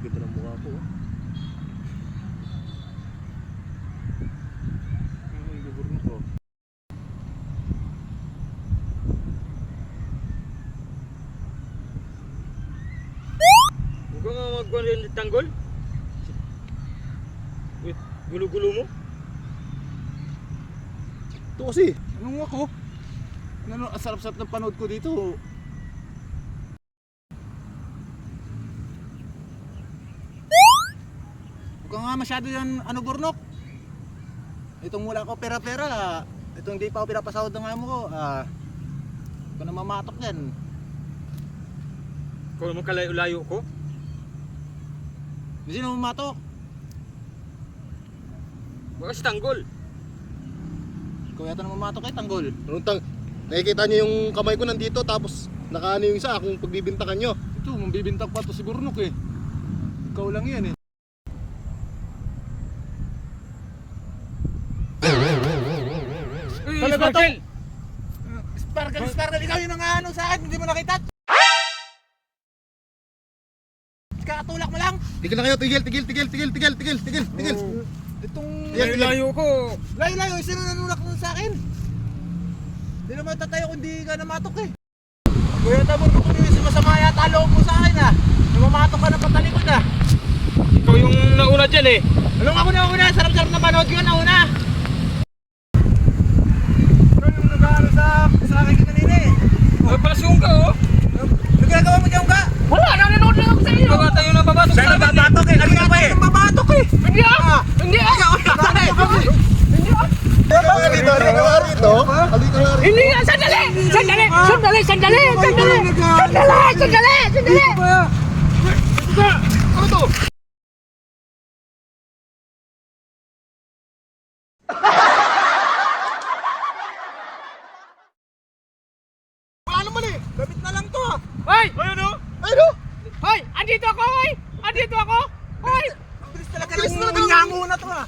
Ganda ng mukha ko. Ano yung gugurno ko? Huwag ka nga magtanggol. Gulo-gulo mo. Ito kasi, anong ako? Ano, ang sarap-sarap ng panood ko dito. Huwag ka nga masyado yan, Burnok. Itong wala ko pera-pera, itong hindi pa ako pinapasahod ng amo ko, huwag ka na mamatok yan. Ikaw naman kalayo-layo ko. Hindi sino mamatok. Baka si tanggol. Ikaw yata na mamatok kay tanggol. Nakikita niyo yung kamay ko nandito tapos nakaano yung isa kung pagbibintakan nyo. Ito, mambibintang pa to si Burnok eh. Ikaw lang yan eh. Talaga to? Sparkle, ikaw yun ang ano sa akin, hindi mo nakita? Kakatulak mo lang. Tigil na kayo, tigil. Itong Layo ko. layo, isa na nanulak nun sa akin. Hindi naman tatayo kung di ka namatok eh. Kuya Tabor, kung yung masama yata loob mo sa akin ah. Namamatok ka na patalikod ah. Ikaw yung nauna dyan eh. Anong ako nauna? Sarap-sarap na panood ko nauna. Ikaw yung nag-aaral sa akin kanina eh. Palasyon ka oh. Nagagawa mo dyan ka? Wala, nanonood lang ako sa iyo. Baka tayo nababatok sa amin. Nababatok eh. Kanina pa eh. Nababatok eh. Hindi ah. Hindi ah. Hindi ah. Hindi nga, sandali! Ano to? Wala naman eh. Gamit na lang to ah. Hoy! Ano? Hoy! Andito ako, hoy! Andito ako! Hoy! Ang bilis talaga ng unyango na to ah.